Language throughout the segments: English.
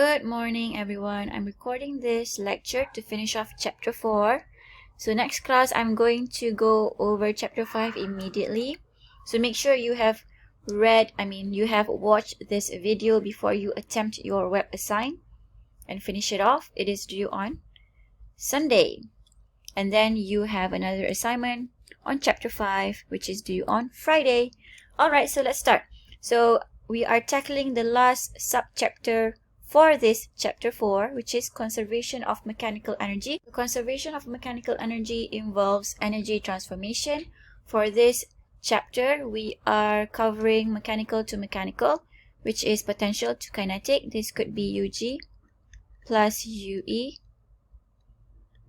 Good morning, everyone. I'm recording this lecture to finish off chapter 4. So next class, I'm going to go over chapter 5 immediately. So make sure you have watched this video before you attempt your web assign and finish it off. It is due on Sunday. And then you have another assignment on chapter 5, which is due on Friday. Alright, so let's start. So we are tackling the last subchapter for this chapter 4, which is conservation of mechanical energy. The conservation of mechanical energy involves energy transformation. For this chapter, we are covering mechanical to mechanical, which is potential to kinetic. This could be UG plus UE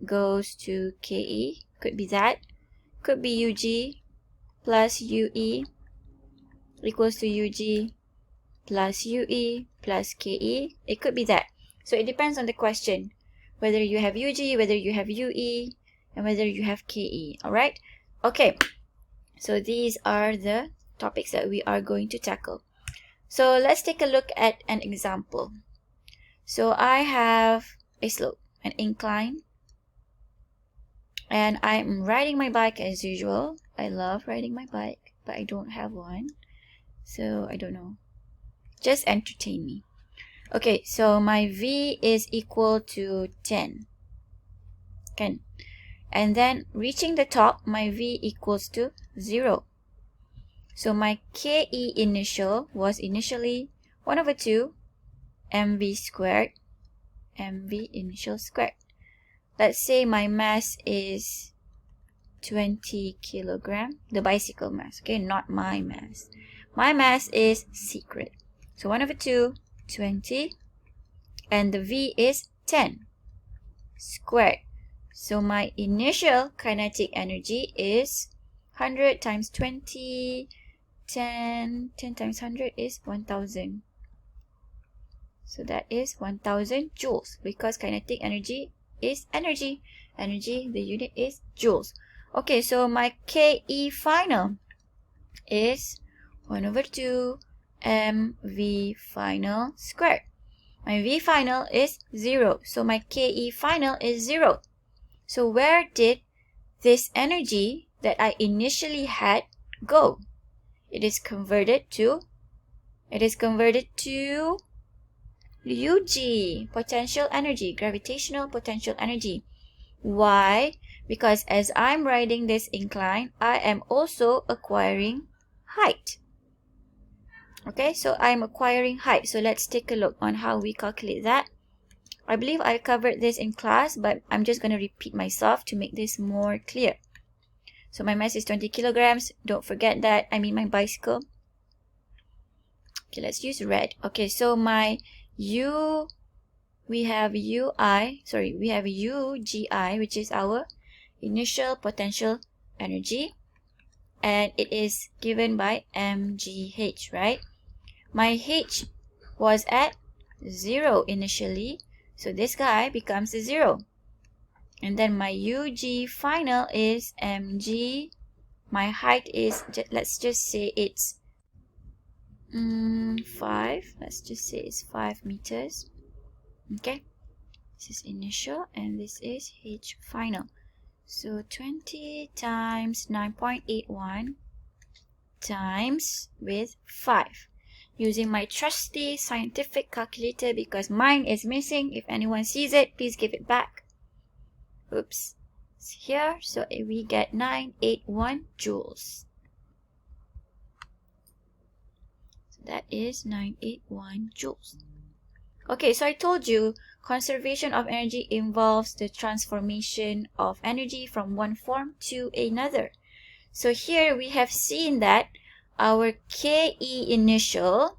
goes to KE. Could be that. Could be UG plus UE equals to UG plus UE plus KE. It could be that. So it depends on the question, whether you have UG, whether you have UE, and whether you have KE. Alright? Okay. So these are the topics that we are going to tackle. So let's take a look at an example. So I have a slope, an incline, and I'm riding my bike as usual. I love riding my bike, but I don't have one. So I don't know. Just entertain me. Okay, so my V is equal to 10. And then reaching the top, my V equals to 0. So my KE initial was initially 1 over 2 mv squared, mv initial squared. Let's say my mass is 20 kilogram, the bicycle mass, okay, not my mass. My mass is secret. So 1 over 2, 20, and the V is 10 squared. So my initial kinetic energy is 100 times 20, 10 times 100 is 1000. So that is 1000 joules, because kinetic energy is energy. Energy, the unit is joules. Okay, so my KE final is 1 over 2 mv final squared. My V final is 0. So my KE final is 0. So where did this energy that I initially had go? It is converted to UG, potential energy, gravitational potential energy. Why? Because as I'm riding this incline, I am also acquiring height. Okay, so I'm acquiring height. So let's take a look on how we calculate that. I believe I covered this in class, but I'm just going to repeat myself to make this more clear. So my mass is 20 kilograms. Don't forget that. I mean my bicycle. Okay, let's use red. Okay, so my we have UGI, which is our initial potential energy. And it is given by mgh, right? My h was at 0 initially, so this guy becomes a 0. And then my UG final is mg. My height is, let's just say it's 5. Let's just say it's 5 meters. Okay, this is initial and this is h final. So 20 times 9.81 times with 5. Using my trusty scientific calculator, because mine is missing. If anyone sees it, please give it back. Oops. It's here. So we get 981 joules. So that is 981 joules. Okay, so I told you conservation of energy involves the transformation of energy from one form to another. So here we have seen that our KE initial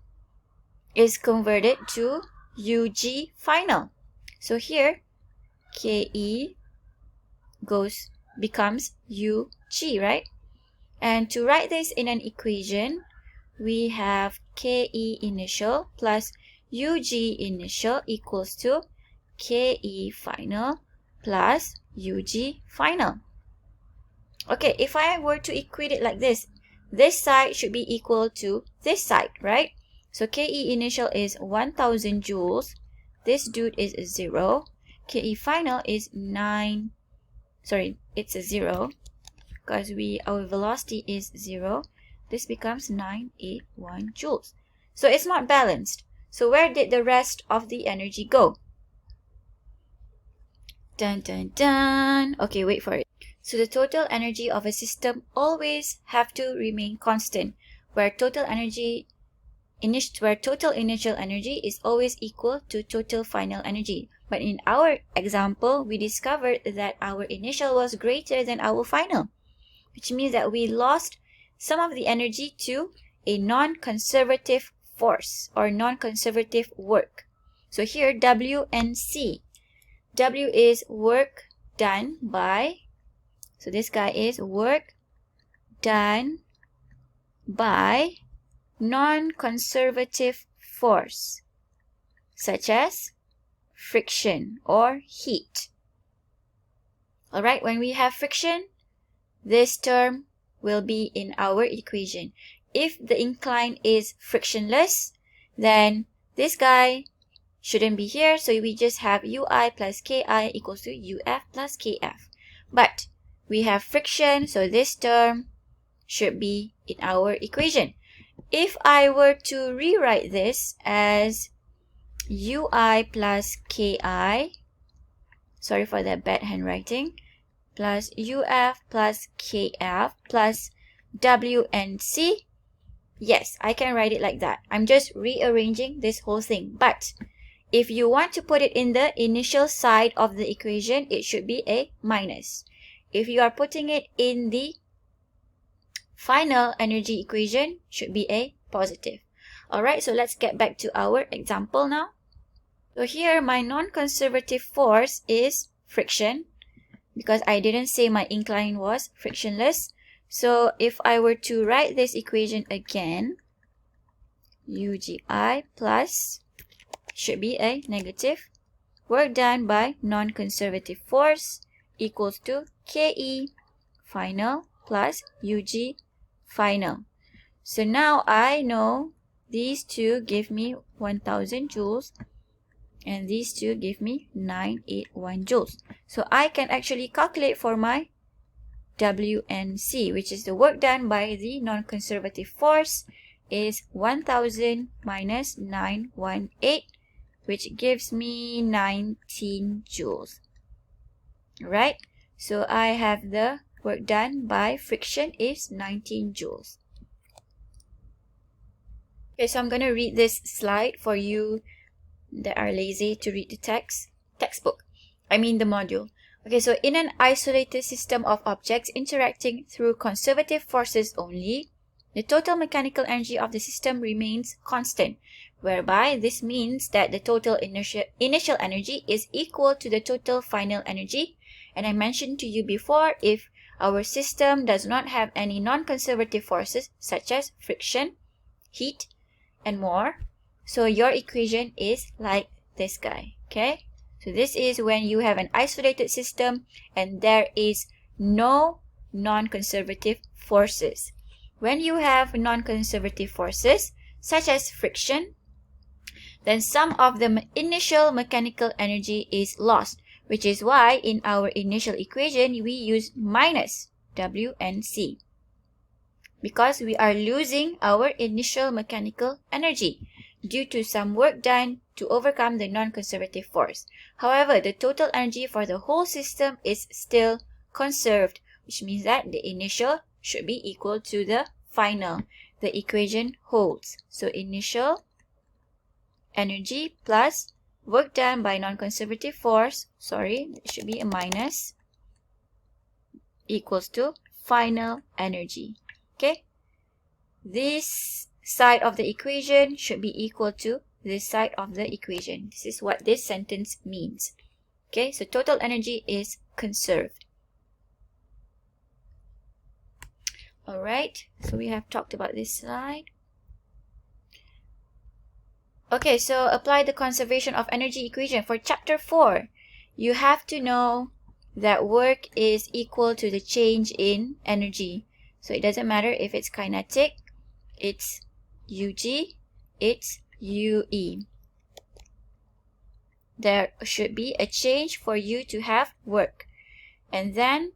is converted to UG final. So here KE becomes UG, right? And to write this in an equation, we have KE initial plus UG initial equals to KE final plus UG final. Okay, if I were to equate it like this side should be equal to this side, right? So KE initial is 1000 joules this dude is a 0. KE final is 9. Sorry, it's a 0 because our velocity is 0. This becomes 981 joules. So it's not balanced. So where did the rest of the energy go? Dun dun dun. Okay, wait for it. So the total energy of a system always have to remain constant, where total initial energy is always equal to total final energy. But in our example, we discovered that our initial was greater than our final, which means that we lost some of the energy to a non-conservative force or non-conservative work. So here, W and C. W is work done by, so this guy is work done by non-conservative force, such as friction or heat. Alright, when we have friction, this term will be in our equation. If the incline is frictionless, then this guy shouldn't be here, so we just have Ui plus Ki equals to Uf plus Kf. But we have friction, so this term should be in our equation. If I were to rewrite this as Ui plus Ki, sorry for that bad handwriting, plus Uf plus Kf plus W and C, yes, I can write it like that. I'm just rearranging this whole thing. But if you want to put it in the initial side of the equation, it should be a minus. If you are putting it in the final energy equation, should be a positive. Alright, so let's get back to our example now. So here, my non-conservative force is friction, because I didn't say my incline was frictionless. So if I were to write this equation again, UGI plus, should be a negative, work done by non-conservative force equals to KE final plus UG final. So now I know these two give me 1000 joules and these two give me 981 joules. So I can actually calculate for my W and C, which is the work done by the non-conservative force, is 1000 minus 918, which gives me 19 joules. Right? So I have the work done by friction is 19 joules. Okay, so I'm going to read this slide for you that are lazy to read the textbook. I mean the module. Okay, so in an isolated system of objects interacting through conservative forces only, the total mechanical energy of the system remains constant, whereby this means that the total initial energy is equal to the total final energy. And I mentioned to you before, if our system does not have any non-conservative forces such as friction, heat, and more, so your equation is like this guy, okay? So this is when you have an isolated system and there is no non-conservative forces. When you have non-conservative forces, such as friction, then some of the initial mechanical energy is lost, which is why in our initial equation, we use minus W and C, because we are losing our initial mechanical energy due to some work done to overcome the non-conservative force. However, the total energy for the whole system is still conserved, which means that the initial should be equal to the final. The equation holds. So initial energy plus work done by non-conservative force, it should be a minus, equals to final energy. Okay? This side of the equation should be equal to this side of the equation. This is what this sentence means. Okay, so total energy is conserved. Alright, so we have talked about this slide. Okay, so apply the conservation of energy equation. For chapter 4, you have to know that work is equal to the change in energy. So it doesn't matter if it's kinetic, it's UG, it's UE. there should be a change for you to have work. And then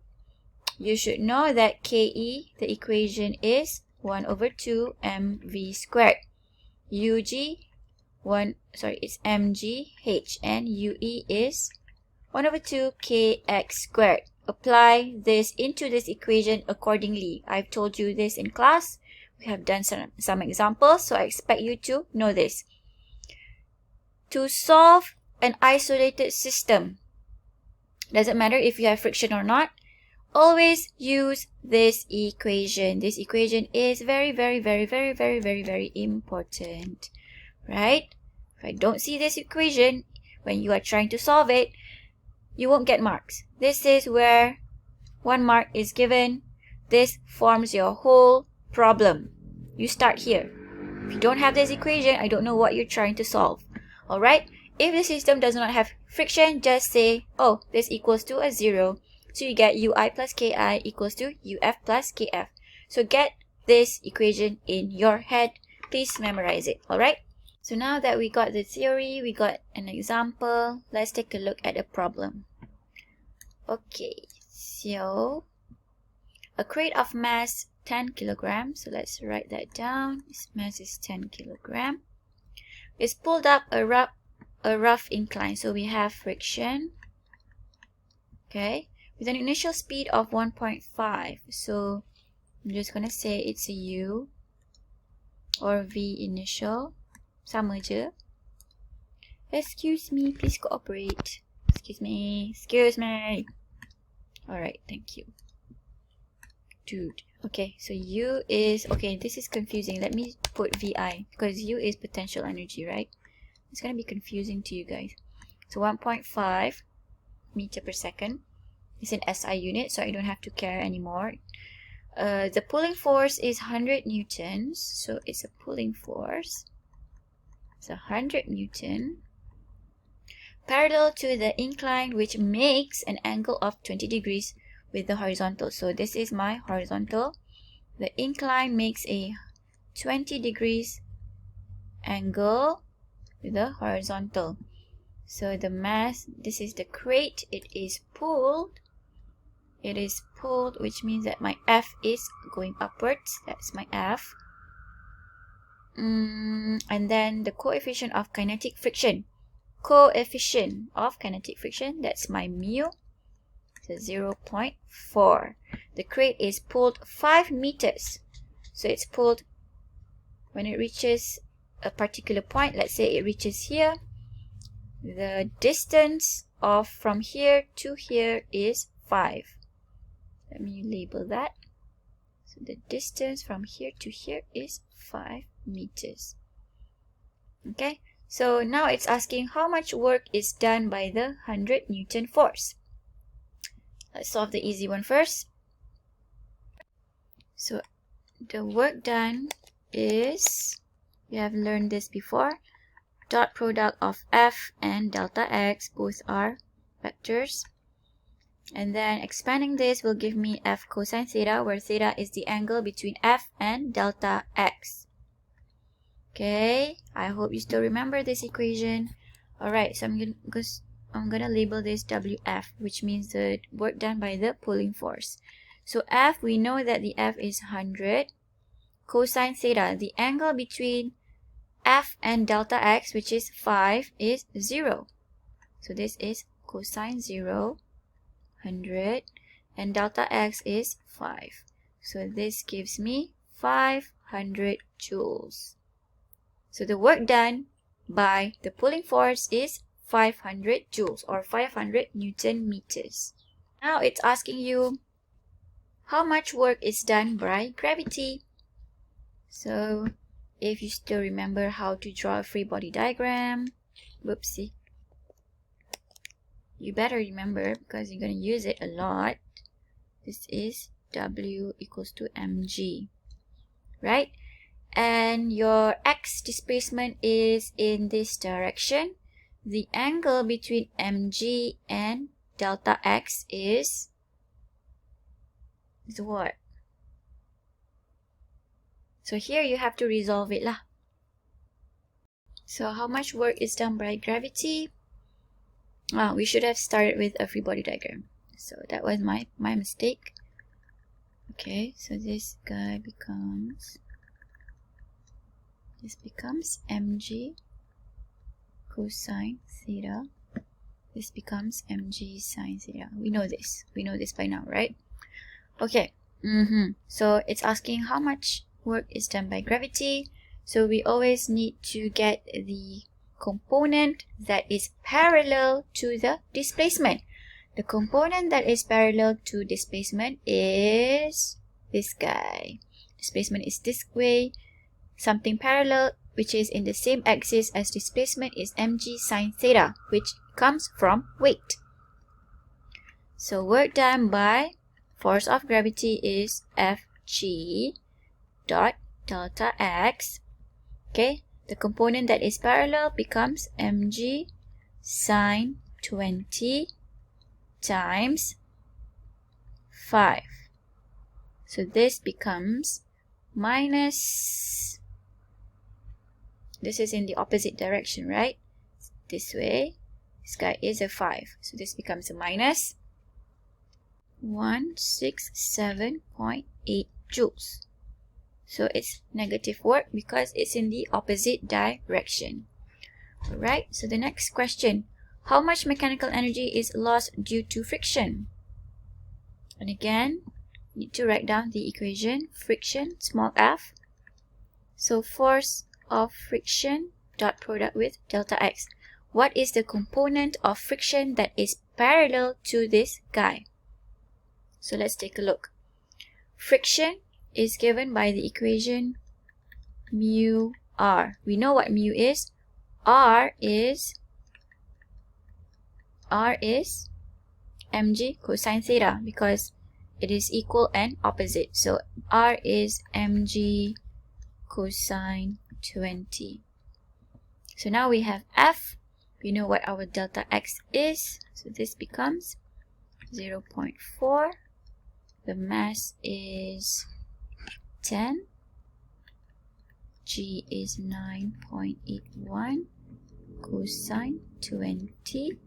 you should know that KE, the equation is 1 over 2 mv squared. It's mgh, and UE is 1 over 2 kx squared. Apply this into this equation accordingly. I've told you this in class. We have done some examples, so I expect you to know this. To solve an isolated system, doesn't matter if you have friction or not, always use this equation. This equation is very, very, very, very, very, very, very important, right? If I don't see this equation, when you are trying to solve it, you won't get marks. This is where 1 mark is given. This forms your whole problem. You start here. If you don't have this equation, I don't know what you're trying to solve. Alright? If the system does not have friction, just say, oh, this equals to a 0. So you get UI plus KI equals to UF plus KF. So get this equation in your head. Please memorize it. Alright? So now that we got the theory, we got an example, let's take a look at a problem. Okay, so a crate of mass 10 kilograms, so let's write that down. Its mass is 10 kilogram. It's pulled up a rough incline, so we have friction. Okay, with an initial speed of 1.5, so I'm just gonna say it's a U or V initial. Sama je. Excuse me, please cooperate. Excuse me. Alright, thank you. Dude. Okay, so U is... Okay, this is confusing. Let me put VI, because U is potential energy, right? It's going to be confusing to you guys. So 1.5 meter per second. It's an SI unit, so I don't have to care anymore. The pulling force is 100 newtons, so it's a pulling force. It's 100 newton. Parallel to the incline, which makes an angle of 20 degrees with the horizontal. So this is my horizontal. The incline makes a 20 degrees angle with the horizontal. So the mass, this is the crate, it is pulled. It is pulled, which means that my F is going upwards. That's my F. And then the coefficient of kinetic friction. That's my mu. So 0.4. The crate is pulled 5 meters. So it's pulled when it reaches a particular point. Let's say it reaches here. The distance of from here to here is 5. Let me label that. So the distance from here to here is 5 meters. Okay, so now it's asking how much work is done by the 100 Newton force. Let's solve the easy one first. So the work done is, we have learned this before, dot product of F and delta X, both are vectors. And then expanding this will give me F cosine theta, where theta is the angle between F and delta X. Okay, I hope you still remember this equation. Alright, so I'm gonna label this WF, which means the work done by the pulling force. So F, we know that the F is 100. Cosine theta, the angle between F and delta X, which is 5, is 0. So this is cosine 0, 100, and delta X is 5. So this gives me 500 joules. So the work done by the pulling force is 500 joules or 500 Newton meters. Now it's asking you how much work is done by gravity. So if you still remember how to draw a free body diagram, whoopsie, you better remember because you're going to use it a lot. This is W equals to mg, right? And your x displacement is in this direction. The angle between mg and delta x is what? So here you have to resolve it lah. So how much work is done by gravity? We should have started with a free body diagram. So that was my mistake. Okay, so this guy becomes mg cosine theta. This becomes mg sine theta. We know this by now, right? Okay. So it's asking how much work is done by gravity. So we always need to get the component that is parallel to the displacement. The component that is parallel to displacement is this guy. Displacement is this way. Something parallel which is in the same axis as displacement is mg sine theta, which comes from weight. So work done by force of gravity is Fg dot delta x. Okay, the component that is parallel becomes mg sine 20 times 5. So this becomes minus, this is in the opposite direction, right? This way, this guy is a 5. So this becomes a minus 167.8 joules. So it's negative work because it's in the opposite direction. Alright, so the next question. How much mechanical energy is lost due to friction? And again, need to write down the equation. Friction, small f. So force of friction dot product with delta x. What is the component of friction that is parallel to this guy? So let's take a look. Friction is given by the equation mu r. We know what mu is. R is mg cosine theta because it is equal and opposite. So R is mg cosine 20. So now we have F. We know what our delta x is. So this becomes 0.4. The mass is 10. G is 9.81 cosine 20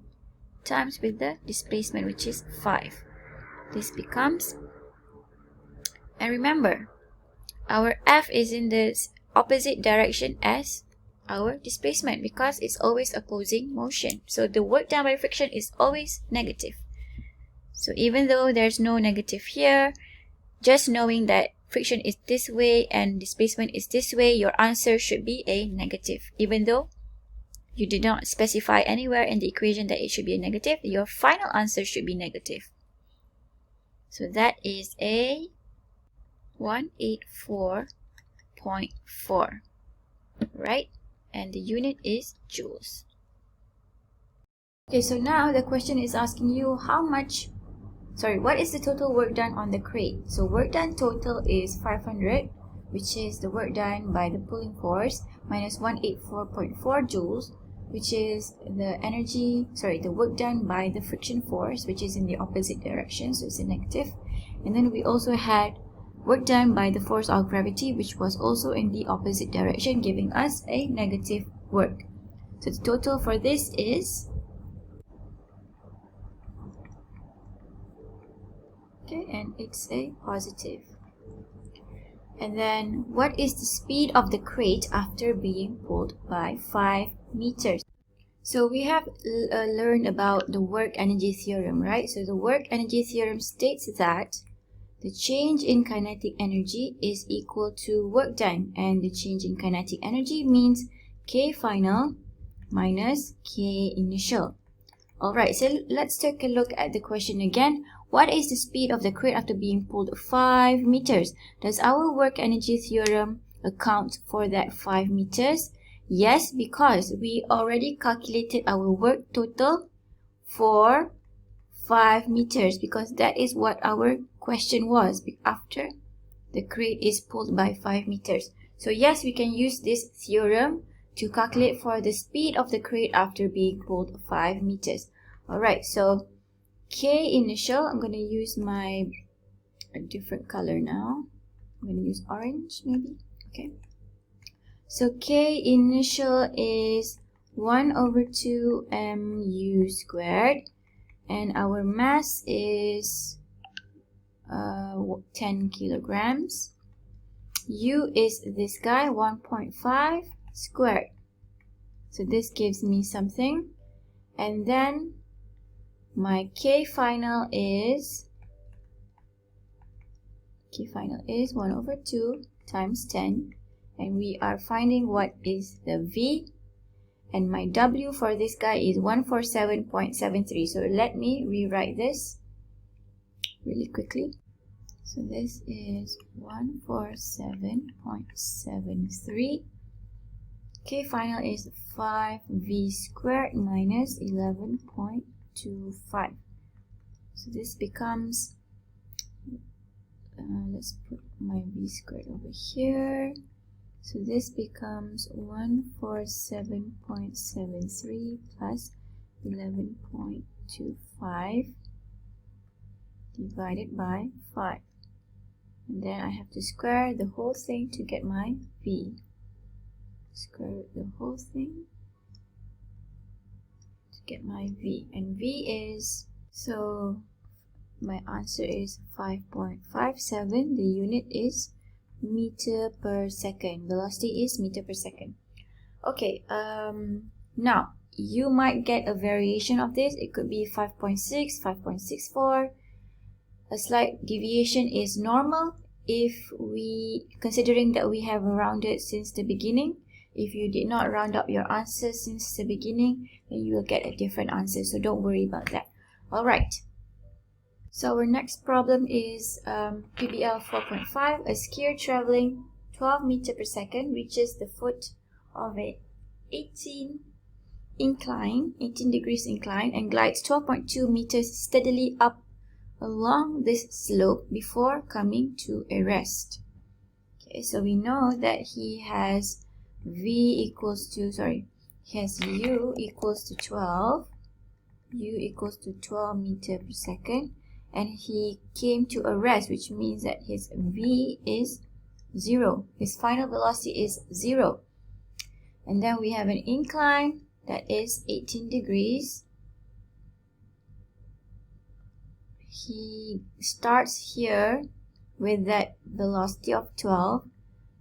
times with the displacement, which is 5. This becomes, and remember, our F is in the opposite direction as our displacement because it's always opposing motion. So the work done by friction is always negative. So even though there's no negative here, just knowing that friction is this way and displacement is this way, your answer should be a negative. Even though you did not specify anywhere in the equation that it should be a negative, your final answer should be negative. So that is a 184.4, right? And the unit is joules. Okay, so now the question is asking you what is the total work done on the crate? So work done total is 500, which is the work done by the pulling force, minus 184.4 joules, which is the work done by the friction force, which is in the opposite direction, so it's a negative. And then we also had work done by the force of gravity, which was also in the opposite direction, giving us a negative work. So the total for this is, okay, and it's a positive. And then what is the speed of the crate after being pulled by 5 meters? So we have learned about the work energy theorem, right? So the work energy theorem states that the change in kinetic energy is equal to work done, and the change in kinetic energy means K final minus K initial. Alright, so let's take a look at the question again. What is the speed of the crate after being pulled 5 meters? Does our work energy theorem account for that 5 meters? Yes, because we already calculated our work total for 5 meters because that is what our question was after the crate is pulled by 5 meters. So yes, we can use this theorem to calculate for the speed of the crate after being pulled 5 meters. Alright, so K initial, I'm going to use a different color now. I'm going to use orange maybe. Okay. So K initial is 1 over 2 mu squared, and our mass is 10 kilograms. U is this guy, 1.5 squared. So this gives me something. And then my K final is 1 over 2 times 10. And we are finding what is the V. And my W for this guy is 147.73. So let me rewrite this really quickly. So this is 147.73. K final is 5V squared minus 11.25. So this becomes, let's put my V squared over here. So this becomes 147.73 plus 11.25 divided by 5. And then I have to square the whole thing to get my V. Square the whole thing to get my V. And V is, so my answer is 5.57. The unit is meter per second. Velocity is meter per second. Okay, now you might get a variation of this. It could be 5.6, 5.64. A slight deviation is normal if considering that we have rounded since the beginning. If you did not round up your answer since the beginning, then you will get a different answer. So don't worry about that. Alright. So our next problem is PBL 4.5. A skier traveling 12 meters per second reaches the foot of a 18 degrees incline and glides 12.2 meters steadily up along this slope before coming to a rest. Okay, so we know that he has he has U equals to 12. U equals to 12 meters per second. And he came to a rest, which means that his V is 0. His final velocity is 0. And then we have an incline that is 18 degrees. He starts here with that velocity of 12,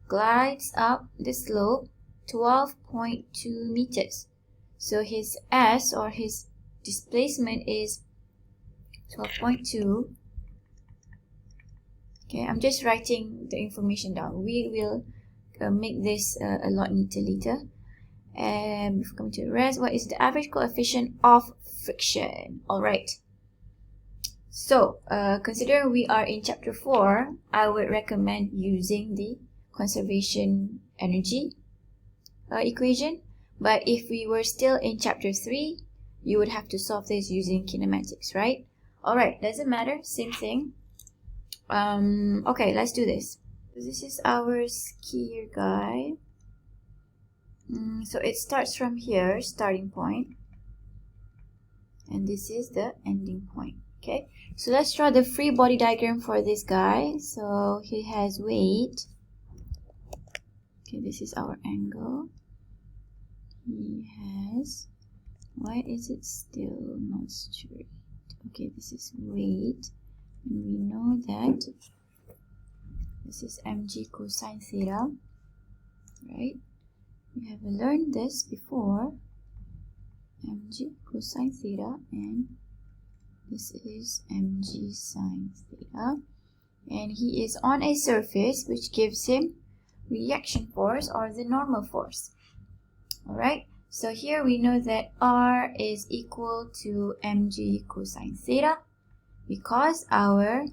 glides up the slope 12.2 meters. So his S, or his displacement, is 12.2. Okay, I'm just writing the information down. We will make this a lot neater later. And before coming to the rest, what is the average coefficient of friction? Alright. So, considering we are in chapter 4, I would recommend using the conservation energy equation. But if we were still in chapter 3, you would have to solve this using kinematics, right? Alright, doesn't matter, same thing. Okay, let's do this. This is our skier guy. So it starts from here, starting point. And this is the ending point. Okay, so let's draw the free body diagram for this guy. So he has weight. Okay, this is our angle. He has, why is it still not straight? Okay, this is weight. And we know that this is mg cosine theta, right? We have learned this before. Mg cosine theta, and this is mg sine theta, and he is on a surface which gives him reaction force, or the normal force. Alright, so here we know that R is equal to mg cosine theta because our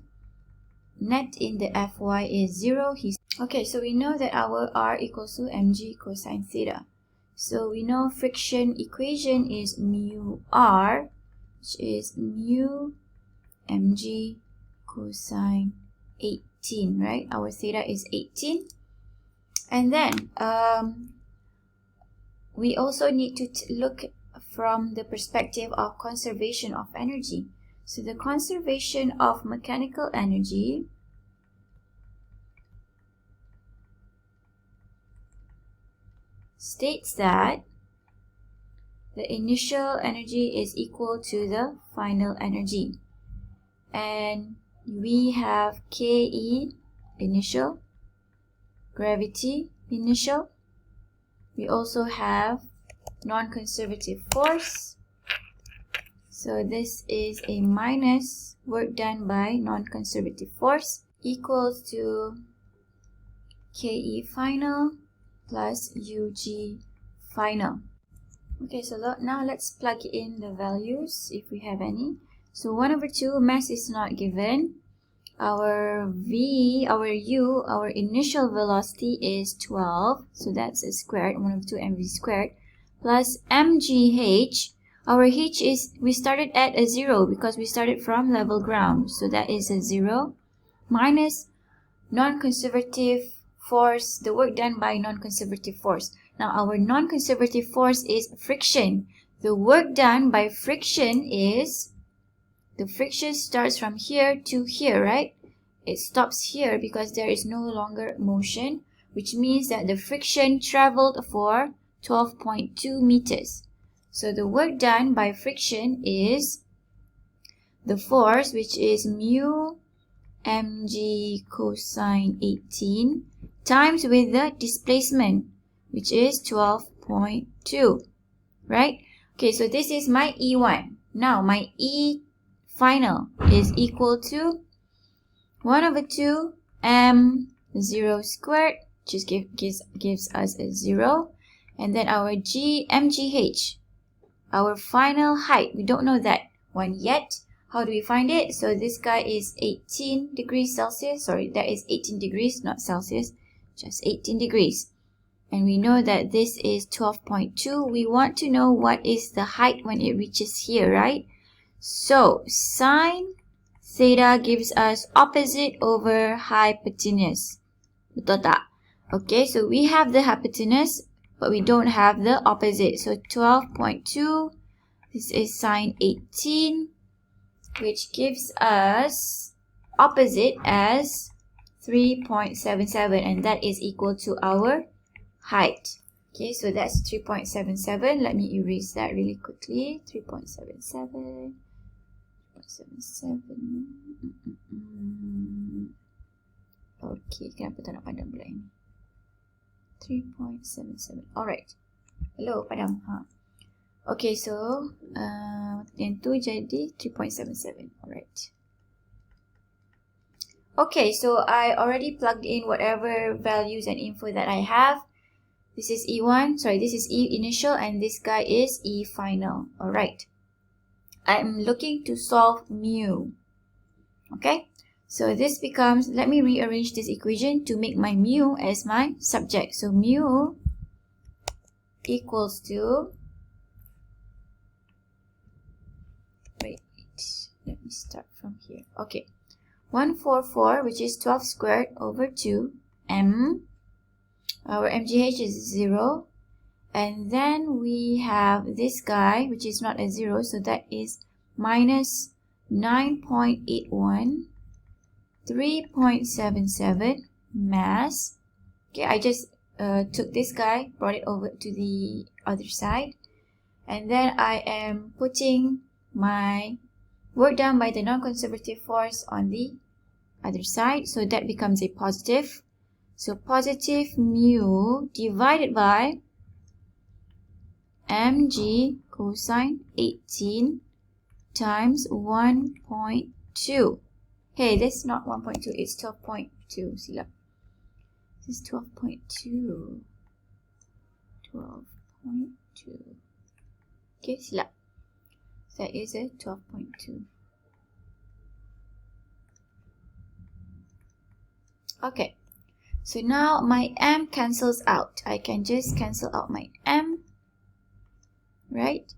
net in the Fy is 0. Okay, so we know that our R equals to mg cosine theta. So we know friction equation is mu R, which is mu mg cosine 18, right? Our theta is 18. And then we also need to look from the perspective of conservation of energy. So the conservation of mechanical energy states that the initial energy is equal to the final energy. And we have KE initial, gravity initial. We also have non-conservative force. So this is a minus work done by non-conservative force equals to KE final plus UG final. Okay, so now let's plug in the values if we have any. So 1/2, mass is not given. Our V, our U, our initial velocity is 12. So that's a squared, 1/2 mv squared. Plus mgh. Our h is, we started at a 0 because we started from level ground. So that is a 0. Minus non-conservative force, the work done by non-conservative force. Now our non-conservative force is friction. The work done by friction is, the friction starts from here to here, right? It stops here because there is no longer motion, which means that the friction traveled for 12.2 meters. So the work done by friction is the force, which is mu mg cosine 18 times with the displacement, which is 12.2, right? Okay, so this is my E1. Now my E final is equal to 1/2 m0 squared, which gives us a 0. And then our mgh, our final height, we don't know that one yet. How do we find it? So this guy is 18 degrees Celsius. Sorry, that is 18 degrees, not Celsius, just 18 degrees. And we know that this is 12.2. We want to know what is the height when it reaches here, right? So sine theta gives us opposite over hypotenuse. Betul tak? Okay, so we have the hypotenuse, but we don't have the opposite. So 12.2, this is sine 18, which gives us opposite as 3.77, and that is equal to our height. Okay, so that's 3.77. Let me erase that really quickly. 3.77. 3.77. Okay, kenapa tak nak padam pula ini? 3.77. Alright. Hello, padam. Okay, so yang tu jadi 3.77. Alright. Okay, so I already plugged in whatever values and info that I have. This is E1, sorry, this is E initial, and this guy is E final. Alright. I'm looking to solve mu. Okay, so this becomes, let me rearrange this equation to make my mu as my subject. So mu equals to, wait, let me start from here. Okay, 144, which is 12 squared over 2 m. Our mgh is 0. And then we have this guy, which is not a 0, so that is minus 9.81, 3.77 mass. Okay, I just took this guy, brought it over to the other side. And then I am putting my work done by the non-conservative force on the other side. So that becomes a positive. So positive mu divided by mg cosine 18 times 1.2. Hey, that's not 1.2, it's 12.2. Silap. This is 12.2. 12.2. Okay, silap. That is a 12.2. Okay. So now my m cancels out. I can just cancel out my m. Right?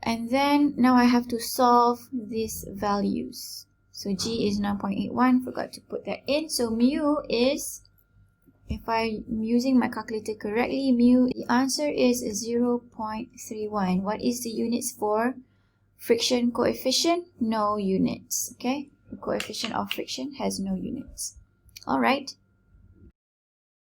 And then now I have to solve these values. So G is 9.81, forgot to put that in. So mu is, if I'm using my calculator correctly, mu, the answer is 0.31. What is the units for friction coefficient? No units. Okay? The coefficient of friction has no units. Alright.